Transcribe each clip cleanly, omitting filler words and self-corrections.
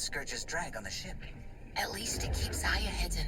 Scourge's drag on the ship. At least it keeps Aya hidden.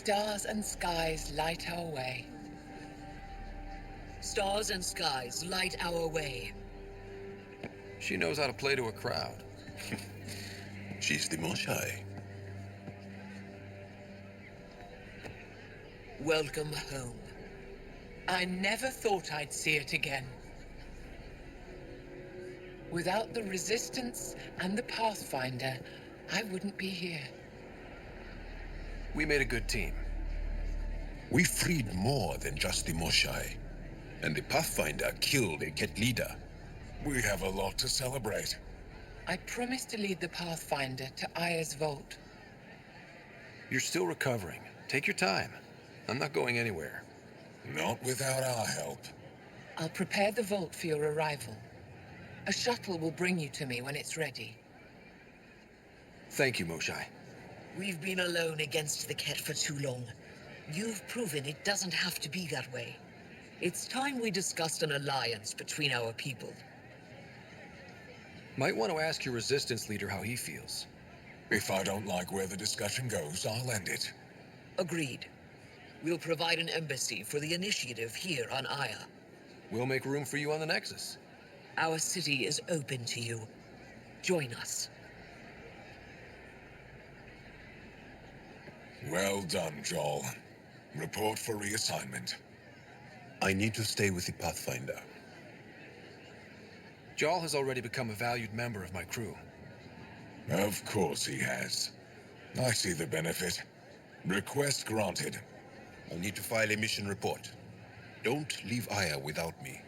Stars and skies light our way. Stars and skies light our way. She knows how to play to a crowd. She's the Moshae. Welcome home. I never thought I'd see it again. Without the Resistance and the Pathfinder, I wouldn't be here. We made a good team. We freed more than just the Moshae. And the Pathfinder killed a Ket leader. We have a lot to celebrate. I promised to lead the Pathfinder to Aya's vault. You're still recovering. Take your time. I'm not going anywhere. Not without our help. I'll prepare the vault for your arrival. A shuttle will bring you to me when it's ready. Thank you, Moshae. We've been alone against the Ket for too long. You've proven it doesn't have to be that way. It's time we discussed an alliance between our people. Might want to ask your Resistance leader how he feels. If I don't like where the discussion goes, I'll end it. Agreed. We'll provide an embassy for the initiative here on Aya. We'll make room for you on the Nexus. Our city is open to you. Join us. Well done, Joel. Report for reassignment. I need to stay with the Pathfinder. Jarl has already become a valued member of my crew. Of course he has. I see the benefit. Request granted. I need to file a mission report. Don't leave Aya without me.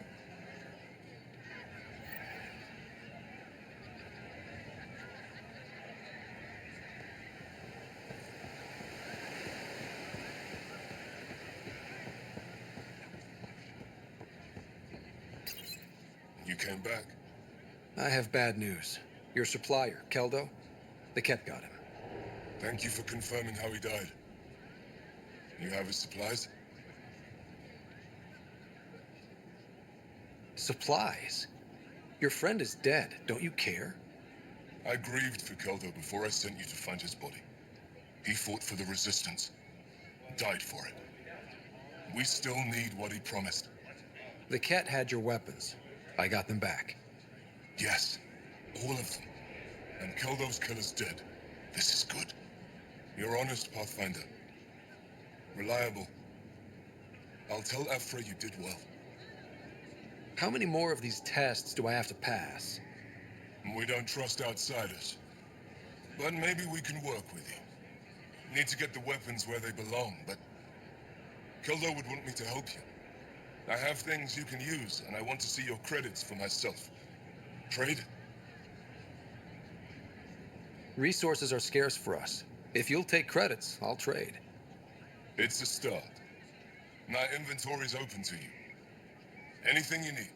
You came back. I have bad news. Your supplier, Keldo, the Ket got him. Thank you for confirming how he died. You have his supplies? Supplies? Your friend is dead. Don't you care? I grieved for Keldo before I sent you to find his body. He fought for the Resistance. Died for it. We still need what he promised. The Ket had your weapons. I got them back. Yes, all of them. And Keldo's killer's dead. This is good. You're honest, Pathfinder. Reliable. I'll tell Ephra you did well. How many more of these tests do I have to pass? We don't trust outsiders. But maybe we can work with you. Need to get the weapons where they belong, but Keldo would want me to help you. I have things you can use, and I want to see your credits for myself. Trade? Resources are scarce for us. If you'll take credits, I'll trade. It's a start. My inventory's open to you. Anything you need.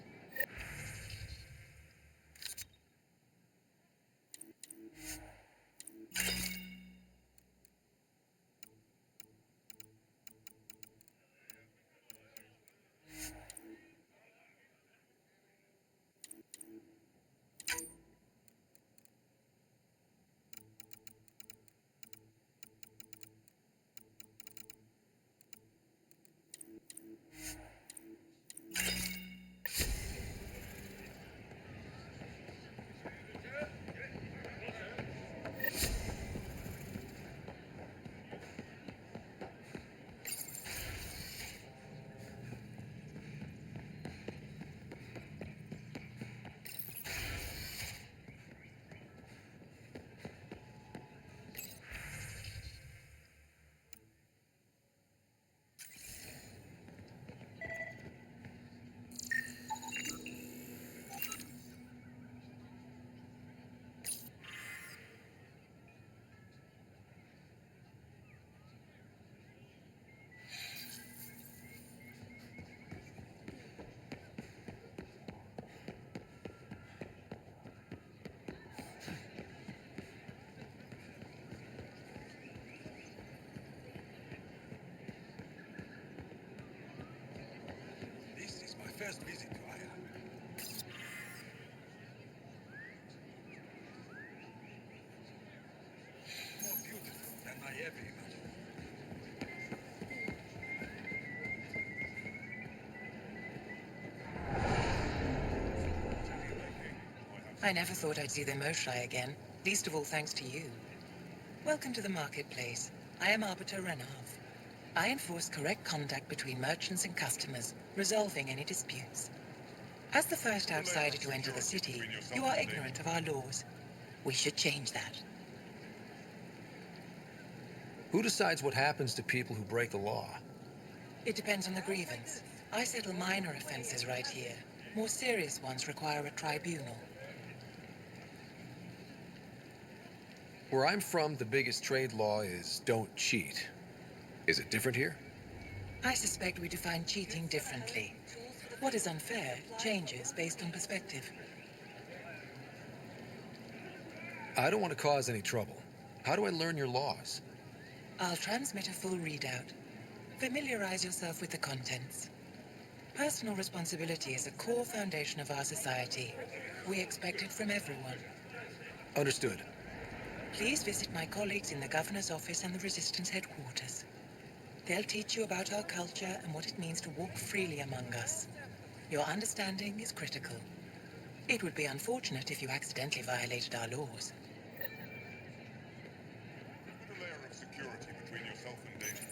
This is my first visit to Aya. More beautiful than I ever imagined. I never thought I'd see the Moshae again, least of all thanks to you. Welcome to the marketplace. I am Arbiter Renav. I enforce correct conduct between merchants and customers, resolving any disputes. As the first outsider to enter the city, you are ignorant of our laws. We should change that. Who decides what happens to people who break the law? It depends on the grievance. I settle minor offenses right here. More serious ones require a tribunal. Where I'm from, the biggest trade law is don't cheat. Is it different here? I suspect we define cheating differently. What is unfair changes based on perspective. I don't want to cause any trouble. How do I learn your laws? I'll transmit a full readout. Familiarize yourself with the contents. Personal responsibility is a core foundation of our society. We expect it from everyone. Understood. Please visit my colleagues in the Governor's office and the Resistance headquarters. They'll teach you about our culture and what it means to walk freely among us. Your understanding is critical. It would be unfortunate if you accidentally violated our laws. Put a layer of security between yourself and danger.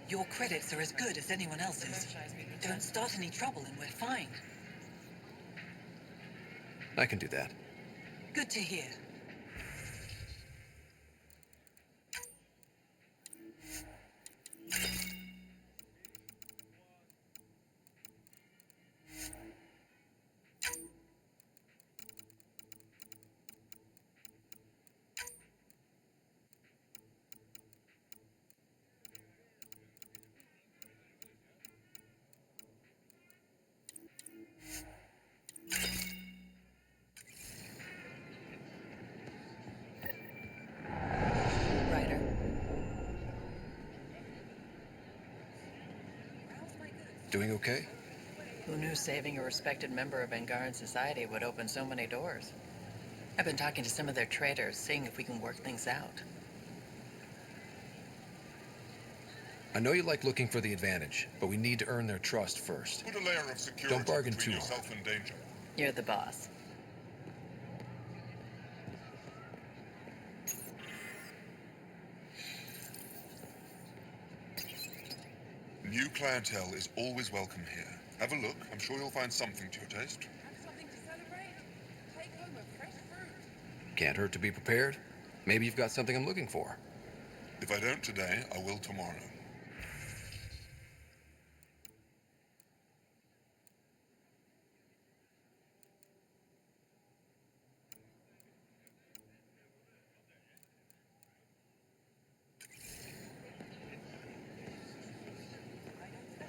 Your credits are as good as anyone else's. Don't start any trouble and we're fine. I can do that. Good to hear. Ryder. Doing okay? Who knew saving a respected member of Angaran society would open so many doors? I've been talking to some of their traders, seeing if we can work things out. I know you like looking for the advantage, but we need to earn their trust first. Put a layer of security Don't bargain between too hard. yourself and danger. You're the boss. New clientele is always welcome here. Have a look. I'm sure you'll find something to your taste. Can't hurt to be prepared. Maybe you've got something I'm looking for. If I don't today, I will tomorrow.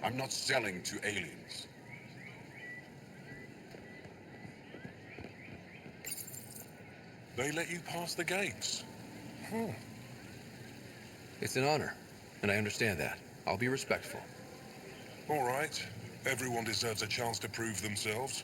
I'm not selling to aliens. They let you pass the gates. It's an honor, and I understand that. I'll be respectful. All right. Everyone deserves a chance to prove themselves.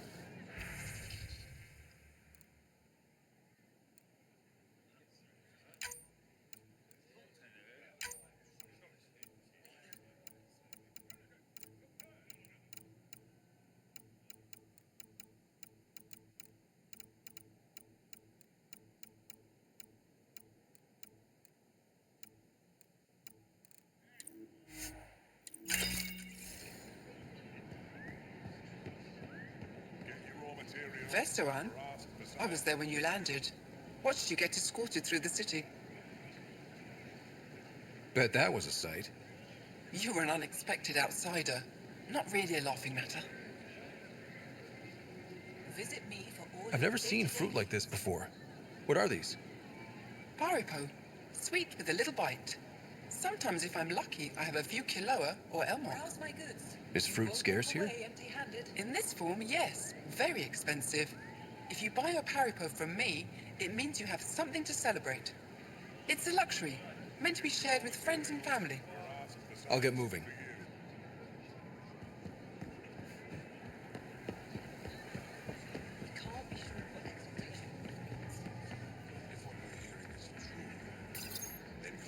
Veteran? I was there when you landed. Watched you get escorted through the city. Bet that was a sight. You were an unexpected outsider. Not really a laughing matter. Visit me for all I've never seen fruit like this before. What are these? Paripo. Sweet with a little bite. Sometimes if I'm lucky, I have a few Kiloa or Elmo. Browse my goods. Is fruit scarce here? In this form, yes. Very expensive. If you buy your Paripo from me, it means you have something to celebrate. It's a luxury, meant to be shared with friends and family. I'll get moving.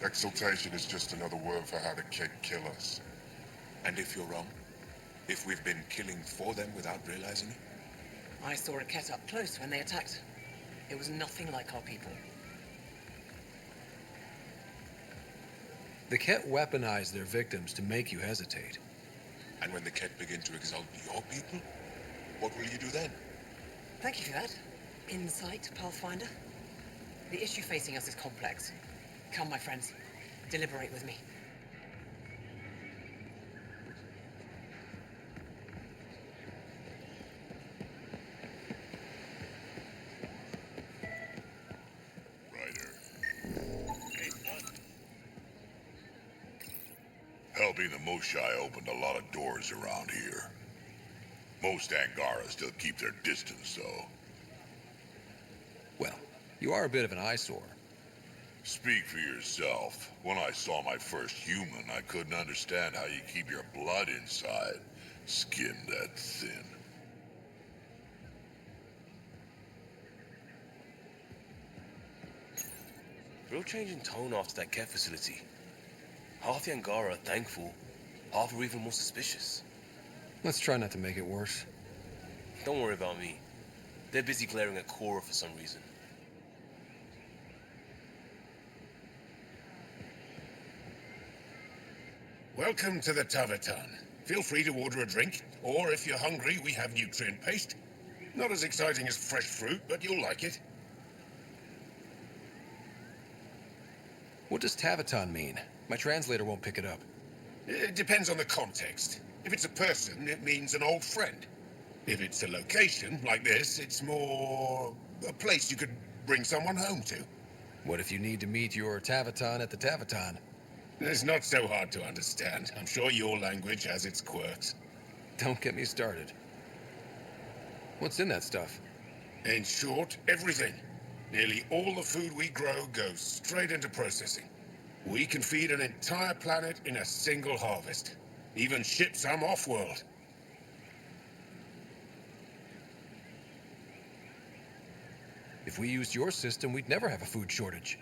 Exaltation is just another word for how the Kett kill us. And if you're wrong? If we've been killing for them without realizing it? I saw a Kett up close when they attacked. It was nothing like our people. The Kett weaponize their victims to make you hesitate. And when the Kett begin to exalt your people, what will you do then? Thank you for that. Insight, Pathfinder. The issue facing us is complex. Come, my friends. Deliberate with me. Helping the Moshae opened a lot of doors around here. Most Angara still keep their distance, though. Well, you are a bit of an eyesore. Speak for yourself. When I saw my first human, I couldn't understand how you keep your blood inside, skin that thin. Real change in tone after that care facility. Half the Angara are thankful, half are even more suspicious. Let's try not to make it worse. Don't worry about me. They're busy glaring at Cora for some reason. Welcome to the Tavertan. Feel free to order a drink, or if you're hungry, we have nutrient paste. Not as exciting as fresh fruit, but you'll like it. What does Taveton mean? My translator won't pick it up. It depends on the context. If it's a person, it means an old friend. If it's a location, like this, it's more a place you could bring someone home to. What if you need to meet your Taveton at the Taveton? It's not so hard to understand. I'm sure your language has its quirks. Don't get me started. What's in that stuff? In short, everything. Nearly all the food we grow goes straight into processing. We can feed an entire planet in a single harvest. Even ship some off-world. If we used your system, we'd never have a food shortage.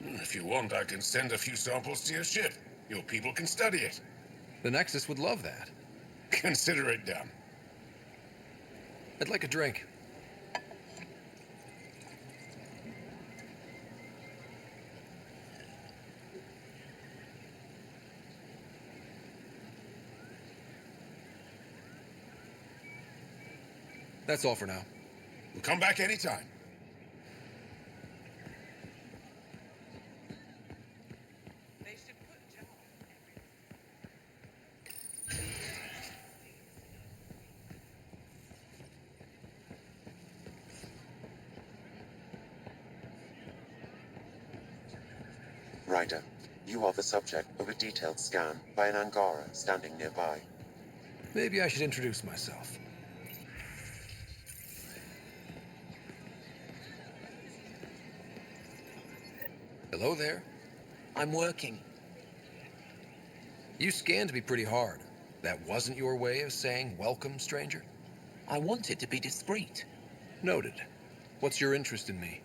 If you want, I can send a few samples to your ship. Your people can study it. The Nexus would love that. Consider it done. I'd like a drink. That's all for now. We'll come back anytime. Ryder, you are the subject of a detailed scan by an Angara standing nearby. Maybe I should introduce myself. Hello there. I'm working. You scanned me pretty hard. That wasn't your way of saying welcome, stranger? I wanted to be discreet. Noted. What's your interest in me?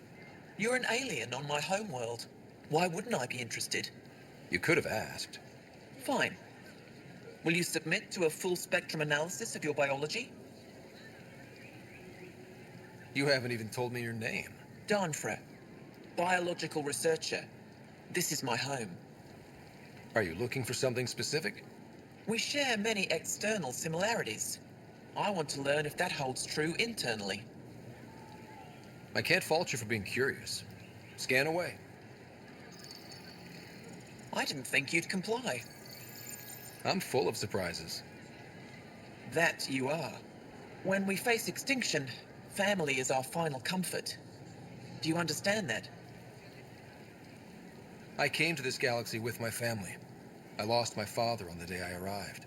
You're an alien on my homeworld. Why wouldn't I be interested? You could have asked. Fine. Will you submit to a full spectrum analysis of your biology? You haven't even told me your name. Danfra. Biological researcher. This is my home. Are you looking for something specific? We share many external similarities. I want to learn if that holds true internally. I can't fault you for being curious. Scan away. I didn't think you'd comply. I'm full of surprises. That you are. When we face extinction, family is our final comfort. Do you understand that? I came to this galaxy with my family. I lost my father on the day I arrived.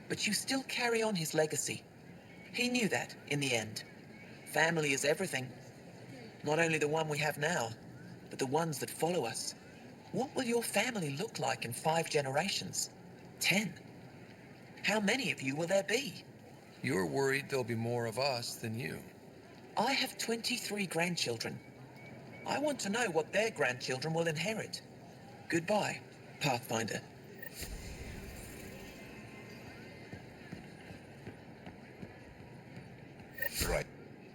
But you still carry on his legacy. He knew that, in the end. Family is everything. Not only the one we have now, but the ones that follow us. What will your family look like in 5 generations? 10? How many of you will there be? You're worried there'll be more of us than you. I have 23 grandchildren. I want to know what their grandchildren will inherit. Goodbye, Pathfinder. Right.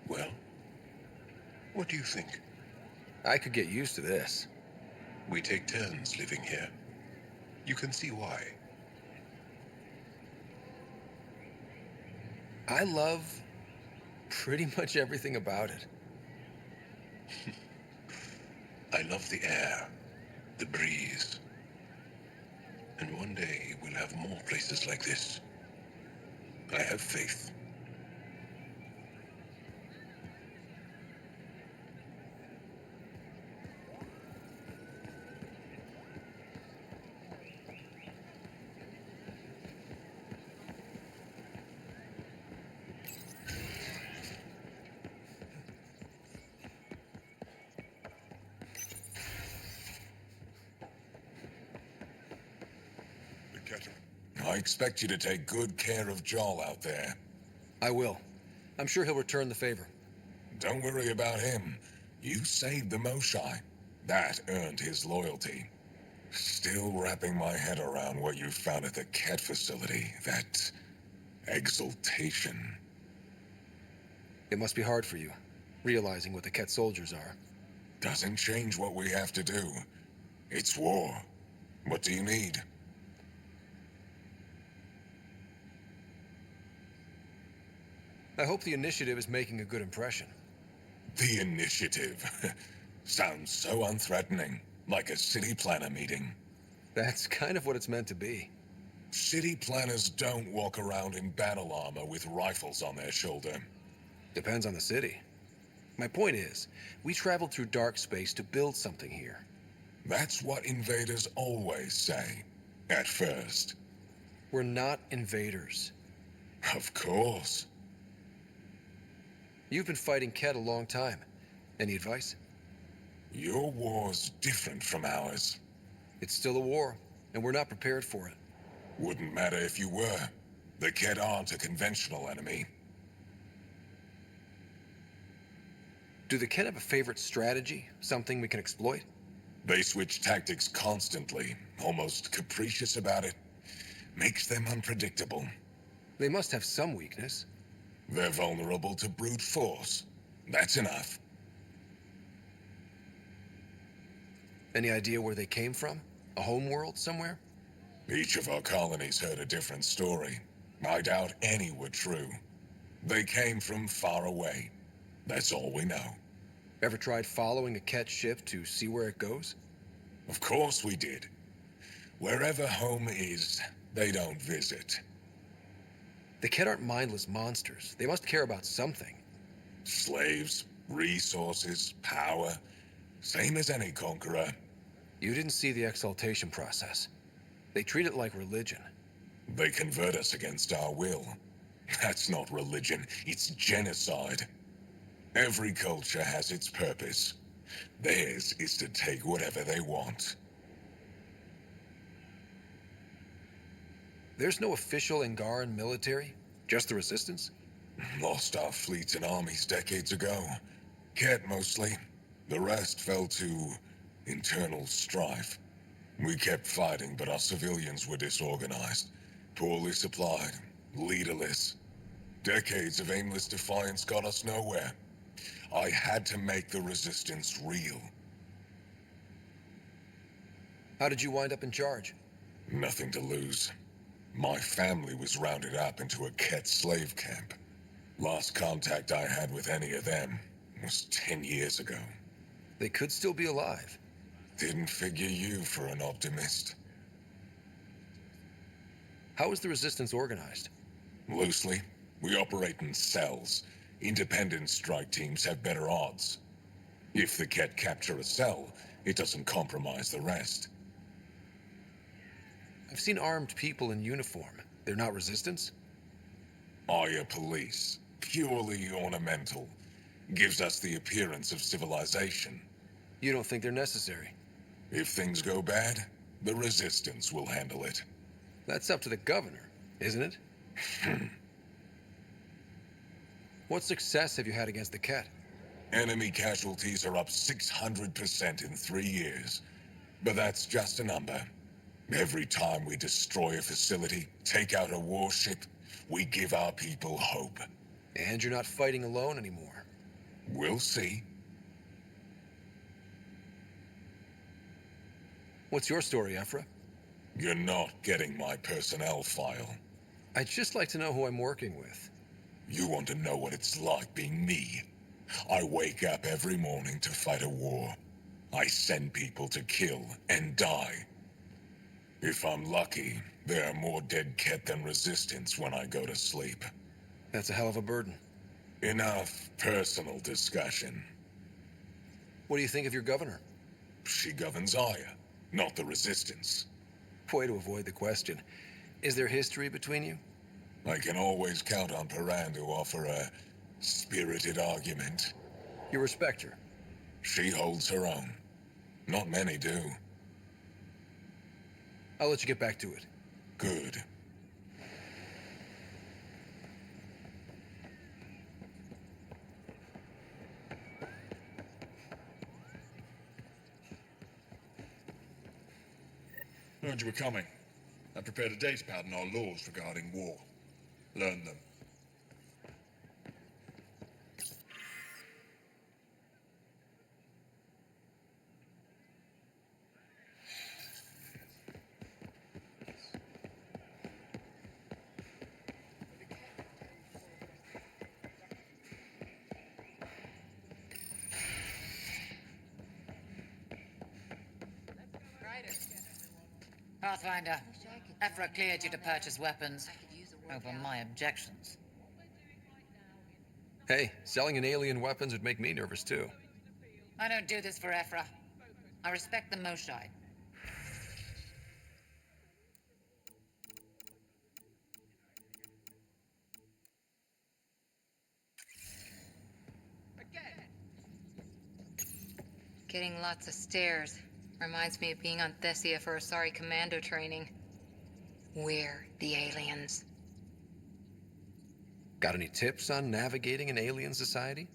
Well, what do you think? I could get used to this. We take turns living here. You can see why. I love pretty much everything about it. I love the air, the breeze. And one day we'll have more places like this. I have faith. I expect you to take good care of Joel out there. I will. I'm sure he'll return the favor. Don't worry about him. You saved the Moshae. That earned his loyalty. Still wrapping my head around what you found at the Ket facility. That exaltation. It must be hard for you, realizing what the Ket soldiers are. Doesn't change what we have to do. It's war. What do you need? I hope the initiative is making a good impression. The initiative. Sounds so unthreatening. Like a city planner meeting. That's kind of what it's meant to be. City planners don't walk around in battle armor with rifles on their shoulder. Depends on the city. My point is, we traveled through dark space to build something here. That's what invaders always say. At first. We're not invaders. Of course. You've been fighting Ket a long time. Any advice? Your war's different from ours. It's still a war, and we're not prepared for it. Wouldn't matter if you were. The Ket aren't a conventional enemy. Do the Ket have a favorite strategy? Something we can exploit? They switch tactics constantly, almost capricious about it. Makes them unpredictable. They must have some weakness. They're vulnerable to brute force. That's enough. Any idea where they came from? A homeworld somewhere? Each of our colonies heard a different story. I doubt any were true. They came from far away. That's all we know. Ever tried following a Ket ship to see where it goes? Of course we did. Wherever home is, they don't visit. The Ket aren't mindless monsters. They must care about something. Slaves, resources, power. Same as any conqueror. You didn't see the exaltation process. They treat it like religion. They convert us against our will. That's not religion, it's genocide. Every culture has its purpose. Theirs is to take whatever they want. There's no official Angaran military? Just the Resistance? Lost our fleets and armies decades ago. Ket mostly. The rest fell to internal strife. We kept fighting, but our civilians were disorganized, poorly supplied, leaderless. Decades of aimless defiance got us nowhere. I had to make the Resistance real. How did you wind up in charge? Nothing to lose. My family was rounded up into a Ket slave camp. Last contact I had with any of them, Was 10 years ago. They could still be alive. Didn't figure you for an optimist. How is the Resistance organized? Loosely, we operate in cells. Independent strike teams have better odds. If the Ket capture a cell, it doesn't compromise the rest. I've seen armed people in uniform. They're not Resistance? Aya police. Purely ornamental. Gives us the appearance of civilization. You don't think they're necessary? If things go bad, the Resistance will handle it. That's up to the governor, isn't it? What success have you had against the Ket? Enemy casualties are up 600% in 3 years. But that's just a number. Every time we destroy a facility, take out a warship, we give our people hope. And you're not fighting alone anymore. We'll see. What's your story, Ephra? You're not getting my personnel file. I'd just like to know who I'm working with. You want to know what it's like being me? I wake up every morning to fight a war. I send people to kill and die. If I'm lucky, there are more dead Ket than Resistance when I go to sleep. That's a hell of a burden. Enough personal discussion. What do you think of your governor? She governs Aya, not the Resistance. Way to avoid the question. Is there history between you? I can always count on Paran to offer a spirited argument. You respect her? She holds her own. Not many do. I'll let you get back to it. Good. Heard you were coming. I prepared a datapad on our laws regarding war. Learn them. Pathfinder, Ephra cleared you to purchase weapons over my objections. Hey, selling an alien weapons would make me nervous too. I don't do this for Ephra. I respect the Moshae. Getting lots of stares. Reminds me of being on Thessia for Asari commando training. We're the aliens. Got any tips on navigating an alien society?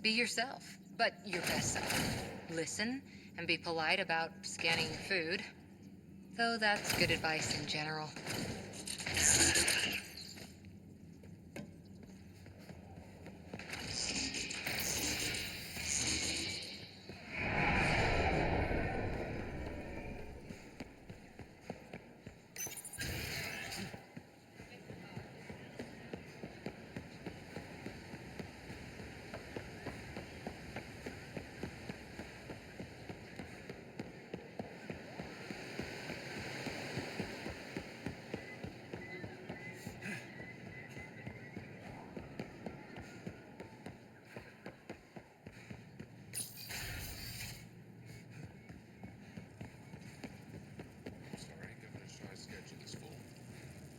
Be yourself, but your best self. Listen and be polite about scanning your food. Though that's good advice in general.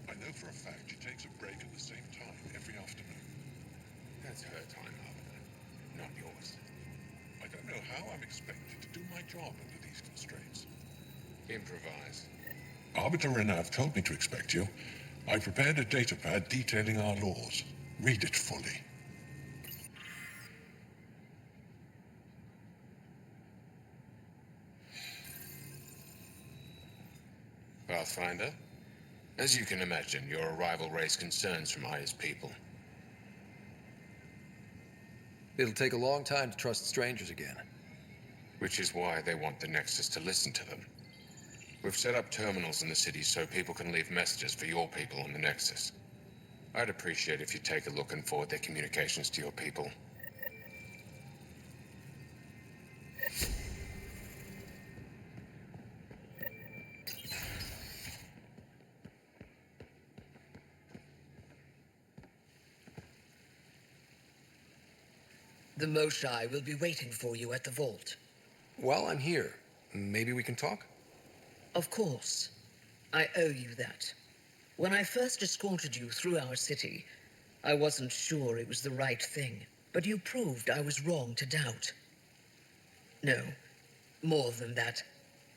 I know for a fact she takes a break at the same time every afternoon. That's her time, Arbiter, not yours. I don't know how I'm expected to do my job under these constraints. Improvise. Arbiter Renav told me to expect you. I prepared a datapad detailing our laws. Read it fully. Pathfinder, as you can imagine, your arrival raised concerns from Aya's people. It'll take a long time to trust strangers again. Which is why they want the Nexus to listen to them. We've set up terminals in the city so people can leave messages for your people on the Nexus. I'd appreciate if you take a look and forward their communications to your people. The Moshae will be waiting for you at the vault. While I'm here, maybe we can talk? Of course. I owe you that. When I first escorted you through our city, I wasn't sure it was the right thing, but you proved I was wrong to doubt. No, more than that.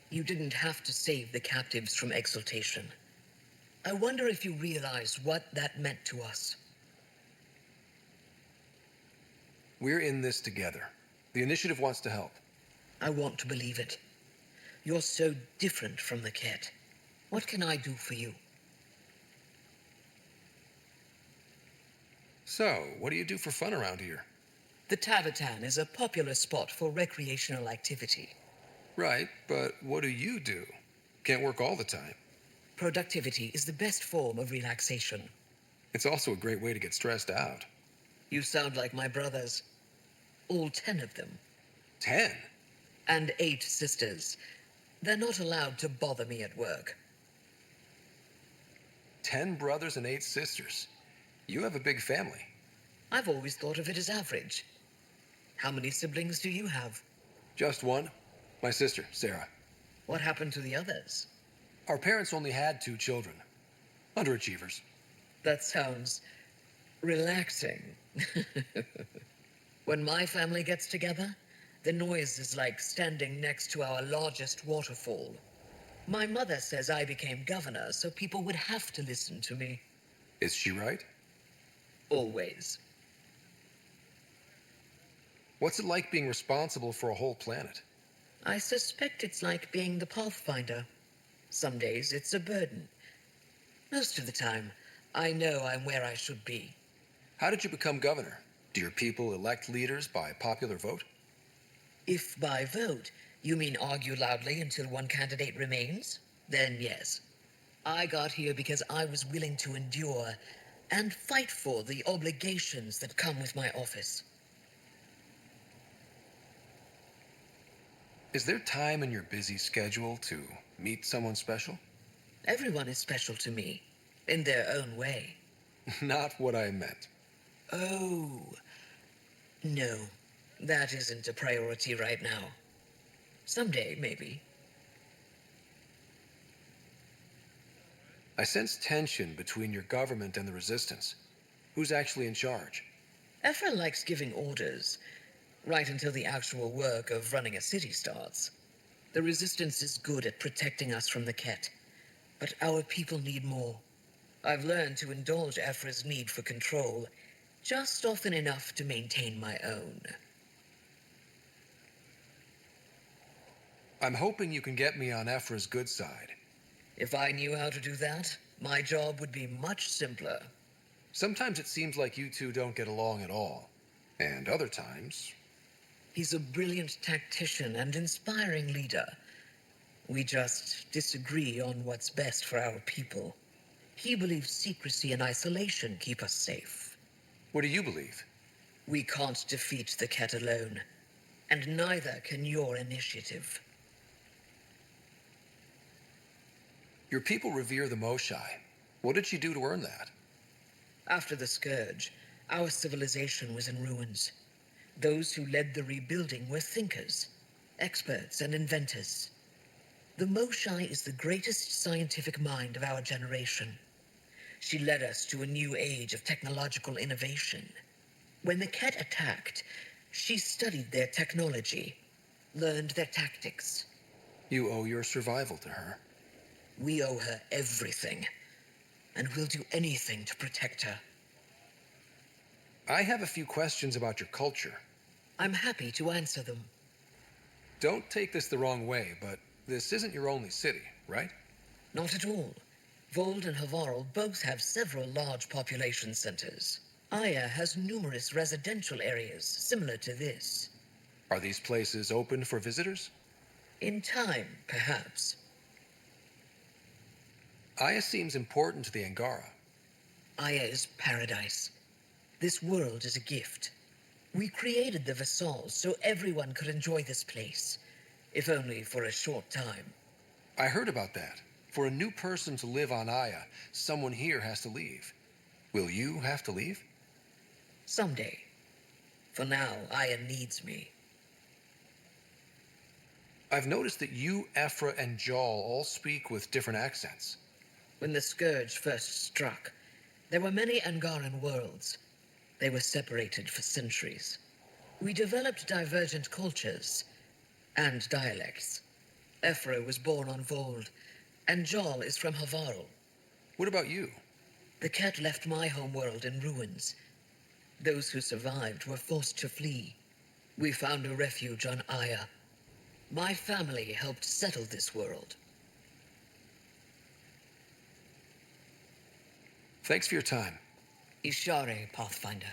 You didn't have to save the captives from exaltation. I wonder if you realize what that meant to us. We're in this together. The initiative wants to help. I want to believe it. You're so different from the Ket. What can I do for you? So, what do you do for fun around here? The Tavatan is a popular spot for recreational activity. Right, but what do you do? Can't work all the time. Productivity is the best form of relaxation. It's also a great way to get stressed out. You sound like my brothers. All 10 of them. 10? And 8 sisters. They're not allowed to bother me at work. 10 brothers and 8 sisters. You have a big family. I've always thought of it as average. How many siblings do you have? Just one. My sister, Sarah. What happened to the others? Our parents only had 2 children. Underachievers. That sounds relaxing. When my family gets together, the noise is like standing next to our largest waterfall. My mother says I became governor, so people would have to listen to me. Is she right? Always. What's it like being responsible for a whole planet? I suspect it's like being the Pathfinder. Some days it's a burden. Most of the time, I know I'm where I should be. How did you become governor? Do your people elect leaders by popular vote? If by vote you mean argue loudly until one candidate remains, then yes. I got here because I was willing to endure and fight for the obligations that come with my office. Is there time in your busy schedule to meet someone special? Everyone is special to me, in their own way. Not what I meant. Oh, no, that isn't a priority right now. Someday, maybe. I sense tension between your government and the Resistance. Who's actually in charge? Ephra likes giving orders, right until the actual work of running a city starts. The Resistance is good at protecting us from the Ket, but our people need more. I've learned to indulge Ephra's need for control, just often enough to maintain my own. I'm hoping you can get me on Ephra's good side. If I knew how to do that, my job would be much simpler. Sometimes it seems like you two don't get along at all. And other times... He's a brilliant tactician and inspiring leader. We just disagree on what's best for our people. He believes secrecy and isolation keep us safe. What do you believe? We can't defeat the Ket alone, and neither can your initiative. Your people revere the Moshae. What did she do to earn that? After the Scourge, our civilization was in ruins. Those who led the rebuilding were thinkers, experts, and inventors. The Moshae is the greatest scientific mind of our generation. She led us to a new age of technological innovation. When the Ket attacked, she studied their technology, learned their tactics. You owe your survival to her. We owe her everything, and we'll do anything to protect her. I have a few questions about your culture. I'm happy to answer them. Don't take this the wrong way, but this isn't your only city, right? Not at all. Voeld and Havarl both have several large population centers. Aya has numerous residential areas similar to this. Are these places open for visitors? In time, perhaps. Aya seems important to the Angara. Aya is paradise. This world is a gift. We created the Vassals so everyone could enjoy this place, if only for a short time. I heard about that. For a new person to live on Aya, someone here has to leave. Will you have to leave? Someday. For now, Aya needs me. I've noticed that you, Ephra, and Jal all speak with different accents. When the Scourge first struck, there were many Angaran worlds. They were separated for centuries. We developed divergent cultures and dialects. Ephra was born on Voeld, and Jal is from Havarl. What about you? The cat left my homeworld in ruins. Those who survived were forced to flee. We found a refuge on Aya. My family helped settle this world. Thanks for your time. Ishare, Pathfinder.